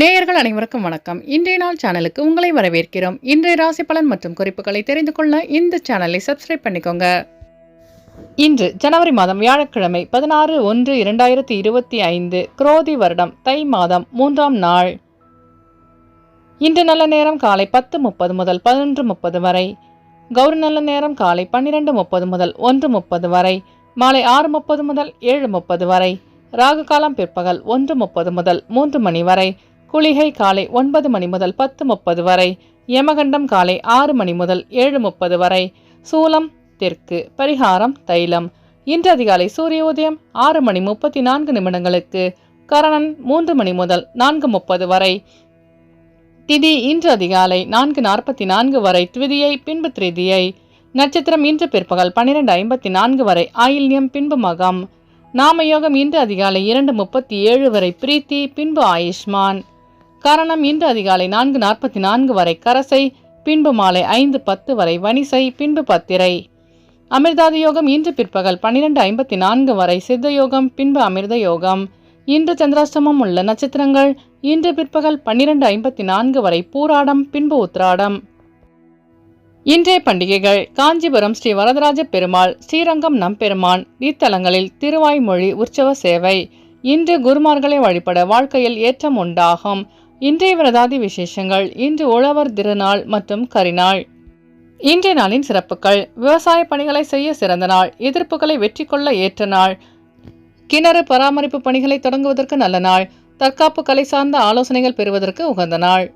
நேயர்கள் அனைவருக்கும் வணக்கம். இன்றைய நாள் சேனலுக்கு உங்களை வரவேற்கிறோம். இன்றைய ராசி பலன் மற்றும் குறிப்புகளை தெரிந்து கொள்ள இந்த சேனலை சப்ஸ்கிரைப் பண்ணிக்கோங்க. இன்று ஜனவரி மாதம் வியாழக்கிழமை 16/1/2025 குரோதி வருடம் தை மாதம் 3ஆம் நாள். இன்று நல்ல நேரம் காலை 10:30 முதல் 11:30 வரை, கௌரி நல்ல நேரம் காலை 12:30 முதல் 1:30 வரை, மாலை 6:30 முதல் 7:30 வரை, ராகு காலம் பிற்பகல் 1:30 முதல் 3 மணி வரை, குளிகை காலை 9 மணி முதல் 10:30 வரை, யமகண்டம் காலை 6 மணி முதல் 7:30 வரை, சூலம் தெற்கு, பரிகாரம் தைலம். இன்று அதிகாலை சூரிய உதயம் 6 மணி 34 நிமிடங்களுக்கு, கரணன் 3 மணி முதல் 4:30 வரை, திதி இன்று அதிகாலை 4:44 வரை, த்விதியை பின்பு திரிதியை, நட்சத்திரம் இன்று பிற்பகல் 12:54 வரை, ஆயில்யம் பின்பு மகம், நாமயோகம் இன்று அதிகாலை 2:37 வரை, பிரீத்தி பின்பு ஆயுஷ்மான், கரணம் இன்று அதிகாலை 4:44 வரை, கரசை பின்பு மாலை 5:10 வரை, வனிசை பின்பு பத்திரை, அமிர்தாதி யோகம் இன்று பிற்பகல் 12:54 வரை, சித்த யோகம் பின்பு அமிர்த யோகம். இன்று சந்திராஷ்டமம் உள்ள நட்சத்திரங்கள் இன்று பிற்பகல் 12:54 வரை, பூராடம் பின்பு உத்திராடம். இன்றைய பண்டிகைகள்: காஞ்சிபுரம் ஸ்ரீ வரதராஜ பெருமாள், ஸ்ரீரங்கம் நம்பெருமான். இத்தலங்களில் திருவாய்மொழி உற்சவ சேவை. இன்று குருமார்களை வழிபட வாழ்க்கையில் ஏற்றம் உண்டாகும். இன்றைய விரதாதி விசேஷங்கள்: இன்று உழவர் திருநாள் மற்றும் கரிநாள். இன்றைய நாளின் சிறப்புகள்: விவசாய பணிகளை செய்ய சிறந்த நாள், எதிர்ப்புகளை வெற்றி கொள்ள ஏற்ற நாள், கிணறு பராமரிப்பு பணிகளை தொடங்குவதற்கு நல்ல நாள், தற்காப்பு கலை சார்ந்த ஆலோசனைகள் பெறுவதற்கு உகந்த நாள்.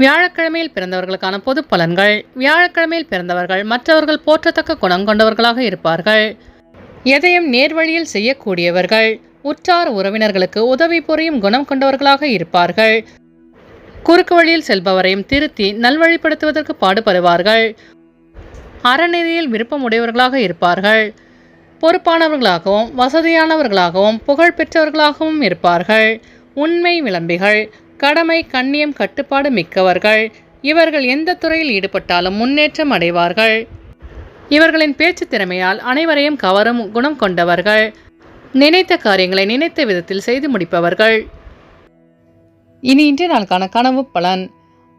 வியாழக்கிழமையில் பிறந்தவர்களுக்கான பொது பலன்கள். வியாழக்கிழமையில் பிறந்தவர்கள் மற்றவர்கள் போற்றத்தக்க குணம் கொண்டவர்களாக இருப்பார்கள். எதையும் நேர்வழியில் செய்யக்கூடியவர்கள். உற்றார் உறவினர்களுக்கு உதவி புரியும் குணம் கொண்டவர்களாக இருப்பார்கள். குறுக்கு வழியில் செல்பவரையும் திருத்தி நல்வழிப்படுத்துவதற்கு பாடுபடுவார்கள். அறநெறியில் விருப்பம் உடையவர்களாக இருப்பார்கள். பொறுப்பானவர்களாகவும் வசதியானவர்களாகவும் புகழ் பெற்றவர்களாகவும் இருப்பார்கள். உண்மை விளம்பிகள். கடமை கண்ணியம் கட்டுப்பாடு மிக்கவர்கள். இவர்கள் எந்த துறையில் ஈடுபட்டாலும் முன்னேற்றம் அடைவார்கள். இவர்களின் பேச்சு திறமையால் அனைவரையும் கவரும் குணம் கொண்டவர்கள். நினைத்த காரியங்களை நினைத்த விதத்தில் செய்து முடிப்பவர்கள். இனி இன்றைய நாளுக்கான கனவு பலன்.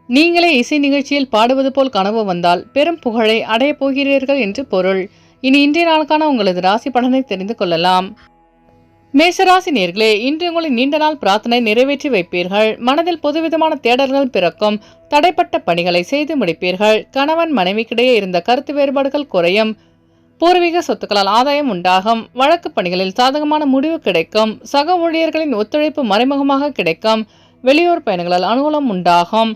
நீங்களே இசை நிகழ்ச்சியில் பாடுவது போல் கனவு வந்தால் பெரும் புகழை அடையப் போகிறீர்கள் என்று பொருள். இனி இன்றைய நாளுக்கான உங்களது ராசி பலனை தெரிந்து கொள்ளலாம். மேஷராசி நேர்களே, இன்று உங்களின் நீண்ட நாள் பிரார்த்தனை நிறைவேற்றி வைப்பீர்கள். மனதில் புதுவிதமான தேடல்கள் பிறக்கும். தடைப்பட்ட பணிகளை செய்து முடிப்பீர்கள். கணவன் மனைவிக்கிடையே இருந்த கருத்து வேறுபாடுகள் குறையும். பூர்வீக சொத்துக்களால் ஆதாயம் உண்டாகும். வழக்கு பணிகளில் சாதகமான முடிவு கிடைக்கும். சக ஊழியர்களின் ஒத்துழைப்பு மறைமுகமாக கிடைக்கும். வெளியூர் பயணங்களால் அனுகூலம் உண்டாகும்.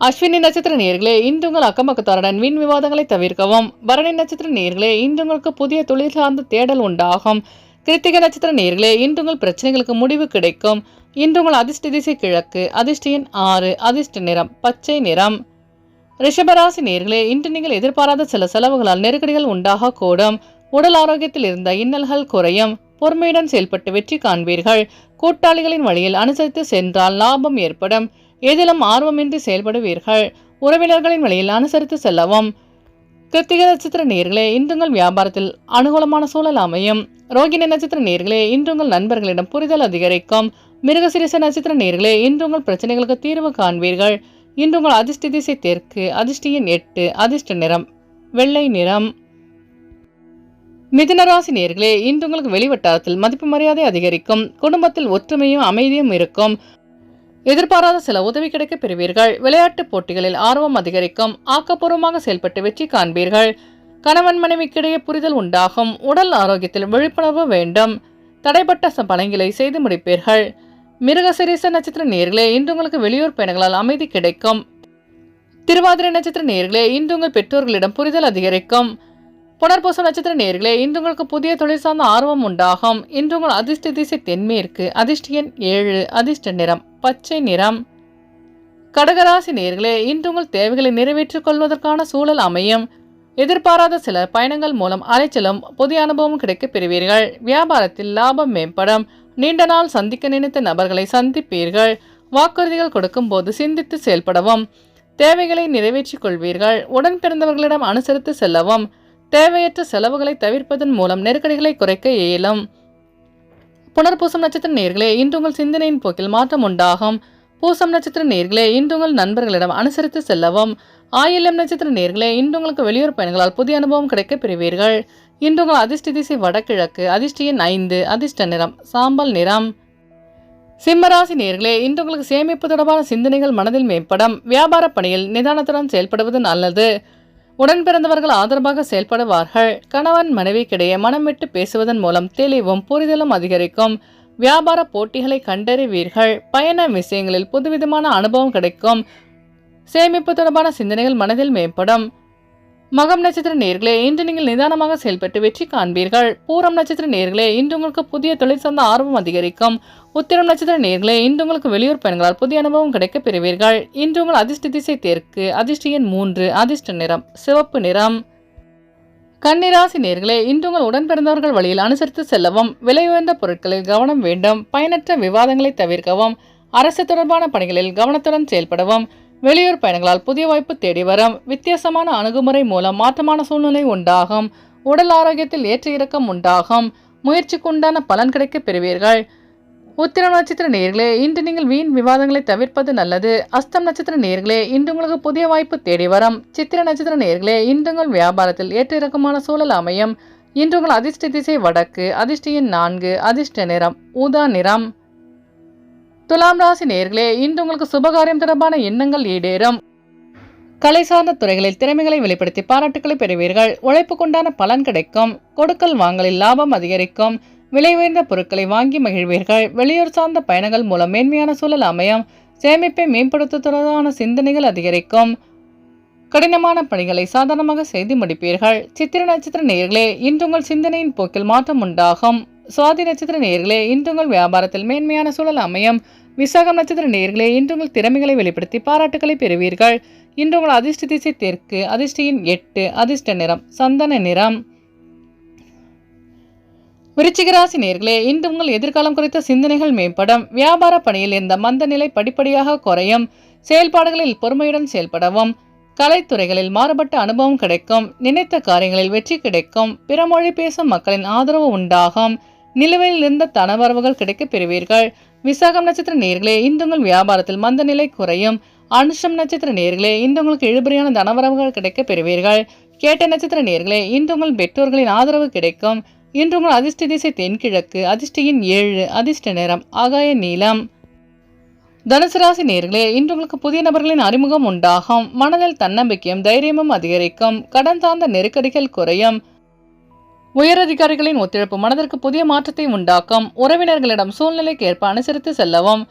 அஸ்வினி நட்சத்திர நேர்களே, இன்று உங்கள் அக்கம்பக்கத்தாருடன் வீண் விவாதங்களை தவிர்க்கவும். பரணி நட்சத்திர நேர்களே, இன்று உங்களுக்கு புதிய தொழில் சார்ந்த தேடல் உண்டாகும். கிருத்திகை நட்சத்திர நேர்களே, இன்று உங்கள் பிரச்சனைகளுக்கு முடிவு கிடைக்கும். இன்று உங்கள் அதிர்ஷ்ட திசை கிழக்கு, அதிர்ஷ்ட எண் 6, அதிர்ஷ்ட நிறம் பச்சை நிறம். ரிஷபராசி நேர்களே, இன்று நீங்கள் எதிர்பாராத சில செலவுகளால் நெருக்கடிகள் உண்டாக கூடும். உடல் ஆரோக்கியத்தில் இருந்த இன்னல்கள் குறையும். பொறுமையுடன் செயல்பட்டு வெற்றி காண்பீர்கள். கூட்டாளிகளின் வழியில் அனுசரித்து சென்றால் லாபம் ஏற்படும். எதிலும் ஆர்வமின்றி செயல்படுவீர்கள். உறவினர்களின் வழியில் அனுசரித்து செல்லவும். கிருத்திகை நட்சத்திர நேர்களே, இன்று உங்கள் வியாபாரத்தில் அனுகூலமான சூழல் அமையும். ரோகிணி நட்சத்திர நேர்களே, இன்று உங்கள் நண்பர்களிடம் புரிதல் அதிகரிக்கும். மிருகசிரிச நட்சத்திர நேர்களே, இன்று உங்கள் பிரச்சனைகளுக்கு தீர்வு காண்பீர்கள். இன்று உங்கள் அதிர்ஷ்ட திசை தெற்கு, அதிர்ஷ்ட எண் 8, அதிர்ஷ்ட நிறம் வெள்ளை நிறம். மிதுனராசி நேர்களே, இன்று உங்களுக்கு வெளிவட்டாரத்தில் மதிப்பு மரியாதை அதிகரிக்கும். குடும்பத்தில் ஒற்றுமையும் அமைதியும் இருக்கும். எதிர்பாராத சில உதவி கிடைக்க பெறுவீர்கள். விளையாட்டு போட்டிகளில் ஆர்வம் அதிகரிக்கும். ஆக்கப்பூர்வமாக செயல்பட்டு வெற்றி காண்பீர்கள். கணவன் மனைவிக்கிடையே புரிதல் உண்டாகும். உடல் ஆரோக்கியத்தில் விழிப்புணர்வு வேண்டும். தடைப்பட்ட பணிகளை செய்து முடிப்பீர்கள். மிருகசிரீச நட்சத்திர நேர்களே, இன்று உங்களுக்கு வெளியூர் பயணங்களால் அமைதி கிடைக்கும். திருவாதிரை நட்சத்திர நேர்களே, இன்று உங்கள் பெற்றோர்களிடம் புரிதல் அதிகரிக்கும். புனர்பூசம் நட்சத்திர நேர்களே, இன்று உங்களுக்கு புதிய தொழில் சார்ந்த ஆர்வம் உண்டாகும். இன்று உங்கள் அதிர்ஷ்ட திசை தென்மேற்கு, அதிர்ஷ்ட எண் 7, அதிர்ஷ்ட நிறம் பச்சை நிறம். கடகராசி நேர்களே, இன்று உங்கள் தேவைகளை நிறைவேற்றிக் கொள்வதற்கான சூழல் அமையும். எதிர்பாராத சில பயணங்கள் மூலம் அலைச்சலும் புதிய அனுபவம் கிடைக்க பெறுவீர்கள். வியாபாரத்தில் லாபம் மேம்படும். நீண்ட நாள் சந்திக்க நினைத்த நபர்களை சந்திப்பீர்கள். வாக்குறுதிகள் கொடுக்கும் போது சிந்தித்து செயல்படவும். தேவைகளை நிறைவேற்றிக் கொள்வீர்கள். உடன் பிறந்தவர்களிடம் அனுசரித்து செல்லவும். தேவையற்ற செலவுகளை தவிர்ப்பதன் மூலம் நெருக்கடிகளை குறைக்க இயலும். புனர்பூசம் நட்சத்திர நேயர்களே, இன்று உங்கள் சிந்தனையின் போக்கில் மாற்றம் உண்டாகும். பூசம் நட்சத்திர நேயர்களே, இன்று உங்கள் நண்பர்களிடம் அனுசரித்து செல்லவும். ஆயில்யம் நட்சத்திர நேயர்களே, இன்று உங்களுக்கு வெளியூர் பயணங்களால் புதிய அனுபவம் கிடைக்க பெறுவீர்கள். இன்று உங்கள் அதிர்ஷ்ட திசை வடகிழக்கு, அதிர்ஷ்ட எண் 5, அதிர்ஷ்ட நிறம் சாம்பல் நிறம். சிம்மராசி நேயர்களே, இன்று உங்களுக்கு சேமிப்பு தொடர்பான சிந்தனைகள் மனதில் மேம்படும். வியாபார பணியில் நிதானத்துடன் செயல்படுவது நல்லது. உடன் பிறந்தவர்கள் ஆதரவாக செயல்படுவார்கள். கணவன் மனைவிக்கிடையே மனம் விட்டு பேசுவதன் மூலம் தெளிவும் புரிதலும் அதிகரிக்கும். வியாபார போட்டிகளை கண்டறிவீர்கள். பயண விஷயங்களில் புதுவிதமான அனுபவம் கிடைக்கும். சேமிப்பு தொடர்பான சிந்தனைகள் மனதில் மேம்படும். மகம் நட்சத்திர நேயர்களே, இன்று நீங்கள் நிதானமாக செயல்பட்டு வெற்றி காண்பீர்கள். பூரம் நட்சத்திர நேயர்களே, இன்று உங்களுக்கு புதிய தொழில் சார்ந்த ஆர்வம் அதிகரிக்கும். உத்திரம் நட்சத்திர நேயர்களே, இன்று உங்களுக்கு வெளியூர் பயணங்களால் புதிய அனுபவம் கிடைக்க பெறுவீர்கள். இன்று உங்கள் அதிர்ஷ்ட திசை தெற்கு, அதிர்ஷ்ட எண் 3, அதிர்ஷ்ட நிறம் சிவப்பு நிறம். கன்னிராசி நேயர்களே, இன்று உங்கள் உடன் பிறந்தவர்கள் வழியில் அனுசரித்து செல்லவும். விலை உயர்ந்த பொருட்களில் கவனம் வேண்டும். பயனற்ற விவாதங்களை தவிர்க்கவும். அரசு தொடர்பான பணிகளில் கவனத்துடன் செயல்படவும். வெளியூர் பயணங்களால் புதிய வாய்ப்பு தேடி வரும். வித்தியாசமான அணுகுமுறை மூலம் மாற்றமான சூழ்நிலை உண்டாகும். உடல் ஆரோக்கியத்தில் ஏற்ற இறக்கம் உண்டாகும். முயற்சிக்குண்டான பலன் கிடைக்க பெறுவீர்கள். உத்திரம் நட்சத்திர நேயர்களே, இன்று நீங்கள் வீண் விவாதங்களை தவிர்ப்பது நல்லது. அஸ்தம் நட்சத்திர நேயர்களே, இன்று உங்களுக்கு புதிய வாய்ப்பு தேடி வரும். சித்திர நட்சத்திர நேயர்களே, இன்று உங்கள் வியாபாரத்தில் ஏற்ற இறக்கமான சூழல் அமையும். இன்று உங்கள் அதிர்ஷ்ட திசை வடக்கு, அதிர்ஷ்ட எண் 4, அதிர்ஷ்ட நிறம் ஊதா நிறம். துலாம் ராசி நேயர்களே, இன்று உங்களுக்கு சுபகாரியம் தொடர்பான எண்ணங்கள் ஈடேறும். கலை சார்ந்த துறைகளில் திறமைகளை வெளிப்படுத்தி பாராட்டுக்களை பெறுவீர்கள். உழைப்புக்குண்டான பலன் கிடைக்கும். கொடுக்கல் வாங்கலில் லாபம் அதிகரிக்கும். விலை உயர்ந்த பொருட்களை வாங்கி மகிழ்வீர்கள். வெளியூர் சார்ந்த பயணங்கள் மூலம் மேன்மையான சூழல் அமையும். சேமிப்பை மேம்படுத்துவதற்கான சிந்தனைகள் அதிகரிக்கும். கடினமான பணிகளை சாதாரணமாக செய்து முடிப்பீர்கள். சித்திர நட்சத்திர நேயர்களே, இன்று உங்கள் சிந்தனையின் போக்கில் மாற்றம் உண்டாகும். சுவாதி நட்சத்திர நேயர்களே, இன்று உங்கள் வியாபாரத்தில் மேன்மையான சூழல் அமையும். விசாகம் நட்சத்திர நேயர்களே, இன்று உங்கள் திறமைகளை வெளிப்படுத்தி பாராட்டுக்களை பெறுவீர்கள். இன்று உங்கள் அதிர்ஷ்ட திசை தெற்கு, அதிர்ஷ்ட எண் 8, அதிர்ஷ்ட நிறம் சந்தன நிறம். விருச்சிக ராசி நேயர்களே, இன்று உங்கள் எதிர்காலம் குறித்த சிந்தனைகள் மேம்படும். வியாபார பணியில் இருந்த மந்த நிலை படிப்படியாக குறையும். செயல்பாடுகளில் பொறுமையுடன் செயல்படவும். கலைத்துறைகளில் மாறுபட்ட அனுபவம் கிடைக்கும். நினைத்த காரியங்களில் வெற்றி கிடைக்கும். பிற மொழி பேசும் மக்களின் ஆதரவு உண்டாகும். நிலுவையில் இருந்த தனவரவுகள் கிடைக்க பெறுவீர்கள். விசாகம் நட்சத்திர நேயர்களே, இன்று உங்கள் வியாபாரத்தில் மந்த நிலை குறையும். அனுஷம் நட்சத்திர நேயர்களே, இன்று உங்களுக்கு இழுபறியான தனவரவுகள் கிடைக்க பெறுவீர்கள். கேட்ட நட்சத்திர நேயர்களே, இன்று உங்கள் பெற்றோர்களின் ஆதரவு கிடைக்கும். இன்று உங்கள் அதிர்ஷ்ட திசை தென்கிழக்கு, அதிர்ஷ்ட எண் 7, அதிர்ஷ்ட நிறம் ஆகாய நீலம். தனுசு ராசி நேயர்களே, இன்று உங்களுக்கு புதிய நபர்களின் அறிமுகம் உண்டாகும். மனதில் தன்னம்பிக்கையும் தைரியமும் அதிகரிக்கும். கடன் சார்ந்த நெருக்கடிகள் குறையும். உயரதிகாரிகளின் ஒத்துழைப்பு மனதிற்கு புதிய மாற்றத்தை உண்டாக்கும். உறவினர்களிடம் சூழ்நிலைக்கு ஏற்ப அனுசரித்து செல்லவும்.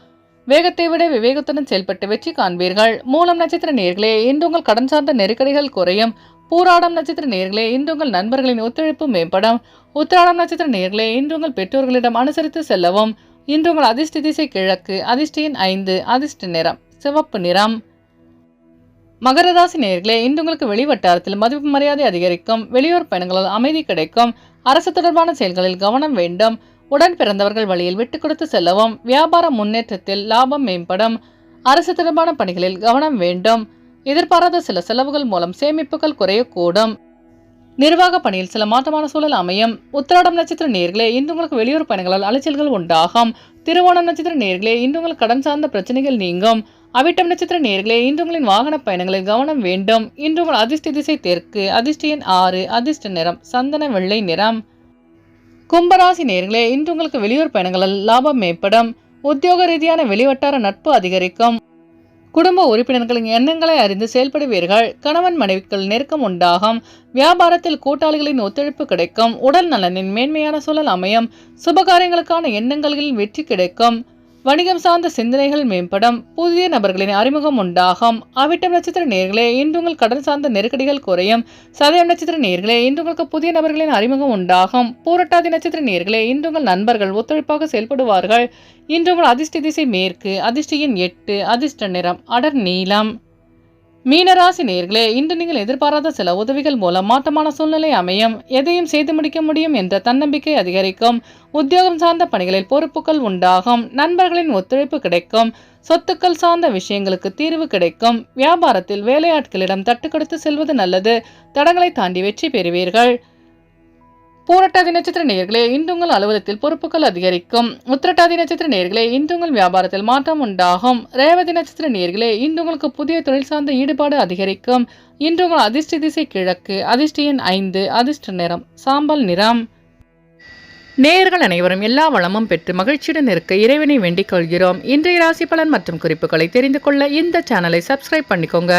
வேகத்தை விட விவேகத்துடன் செயல்பட்டு வெற்றி காண்பீர்கள். மூலம் நட்சத்திர நேயர்களே, இன்று உங்கள் கடன் சார்ந்த நெருக்கடிகள் குறையும். பூராடம் நட்சத்திர நேயர்களே, இன்று உங்கள் நண்பர்களின் ஒத்துழைப்பு மேம்படும். உத்திராடம் நட்சத்திர நேயர்களே, இன்று உங்கள் பெற்றோர்களிடம் அனுசரித்து செல்லவும். இன்று உங்கள் அதிர்ஷ்ட திசை கிழக்கு, அதிர்ஷ்ட எண் 5, அதிர்ஷ்ட நிறம் சிவப்பு நிறம். மகர ராசி நேயர்களே, இன்று உங்களுக்கு வெளிவட்டாரத்தில் மதிப்பு மரியாதை அதிகரிக்கும். வெளியூர் பயணங்களால் அமைதி கிடைக்கும். அரசு தொடர்பான செயல்களில் கவனம் வேண்டும். உடன் பிறந்தவர்கள் வழியில் விட்டு கொடுத்து செல்லவும். வியாபார முன்னேற்றத்தில் லாபம் மேம்படும். அரசு தொடர்பான பணிகளில் கவனம் வேண்டும். எதிர்பாராத சில செலவுகள் மூலம் சேமிப்புகள் குறையக்கூடும். நிர்வாக பணியில் சில மாற்றமான சூழல் அமையும். உத்திராடம் நட்சத்திர நேயர்களே, இன்று உங்களுக்கு வெளியூர் பயணங்களால் அலைச்சல்கள் உண்டாகும். திருவோணம் நட்சத்திர நேயர்களே, இன்று உங்கள் கடன் சார்ந்த பிரச்சனைகள் நீங்கும். அவிட்டம் நட்சத்திர நேயர்களே, இன்று உங்களின் வாகன பயணங்களில் கவனம் வேண்டும். இன்று உங்கள் அதிர்ஷ்ட திசை தெற்கு, அதிர்ஷ்ட எண் 6, அதிர்ஷ்ட நிறம் சந்தன வெள்ளை நிறம். கும்பராசி நேயர்களே, இன்று உங்களுக்கு வெளியூர் பயணங்களால் லாபம் மேம்படும். உத்தியோக ரீதியான வெளிவட்டார நட்பு அதிகரிக்கும். குடும்ப உறுப்பினர்களின் எண்ணங்களை அறிந்து செயல்படுவீர்கள். கணவன் மனைவிக்குள் நெருக்கம் உண்டாகும். வியாபாரத்தில் கூட்டாளிகளின் ஒத்துழைப்பு கிடைக்கும். உடல் நலனின் மேன்மையான சூழல் அமையும். சுபகாரியங்களுக்கான எண்ணங்களில் வெற்றி கிடைக்கும். வணிகம் சார்ந்த சிந்தனைகள் மேம்படும். புதிய நபர்களின் அறிமுகம் உண்டாகும். அவிட்டம் நட்சத்திர நேயர்களே, இன்று உங்கள் கடன் சார்ந்த நெருக்கடிகள் குறையும். சதயம் நட்சத்திர நேயர்களே, இன்று உங்களுக்கு புதிய நபர்களின் அறிமுகம் உண்டாகும். பூரட்டாதி நட்சத்திர நேயர்களே, இன்று உங்கள் நண்பர்கள் ஒத்துழைப்பாக செயல்படுவார்கள். இன்று உங்கள் அதிர்ஷ்ட திசை மேற்கு, அதிர்ஷ்ட எண் 8, அதிர்ஷ்ட நிறம் அடர் நீலம். மீனராசி நேயர்களே, இன்று நீங்கள் எதிர்பாராத சில உதவிகள் மூலம் மாற்றமான சூழ்நிலை அமையும். எதையும் செய்து முடிக்க முடியும் என்ற தன்னம்பிக்கை அதிகரிக்கும். உத்தியோகம் சார்ந்த பணிகளில் பொறுப்புகள் உண்டாகும். நண்பர்களின் ஒத்துழைப்பு கிடைக்கும். சொத்துக்கள் சார்ந்த விஷயங்களுக்கு தீர்வு கிடைக்கும். வியாபாரத்தில் வேலையாட்களிடம் தட்டு கொடுத்து செல்வது நல்லது. தடங்களை தாண்டி வெற்றி பெறுவீர்கள். பூரட்டாதி நட்சத்திர நேயர்களே, இன்று உங்கள் அலுவலகத்தில் பொறுப்புகள் அதிகரிக்கும். உத்திரட்டாதி நட்சத்திர நேயர்களே, இன்று உங்கள் வியாபாரத்தில் மாற்றம் உண்டாகும். ரேவதி நட்சத்திர நேயர்களே, இன்று உங்களுக்கு புதிய தொழில் சார்ந்த ஈடுபாடு அதிகரிக்கும். இன்று உங்கள் அதிர்ஷ்ட திசை கிழக்கு, அதிர்ஷ்ட எண் 5, அதிர்ஷ்ட நிறம் சாம்பல் நிறம். நேயர்கள் அனைவரும் எல்லா வளமும் பெற்று மகிழ்ச்சியுடன் இருக்க இறைவனை வேண்டிக் கொள்கிறோம். இன்றைய ராசி பலன் மற்றும் குறிப்புகளை தெரிந்து கொள்ள இந்த சேனலை சப்ஸ்கிரைப் பண்ணிக்கோங்க.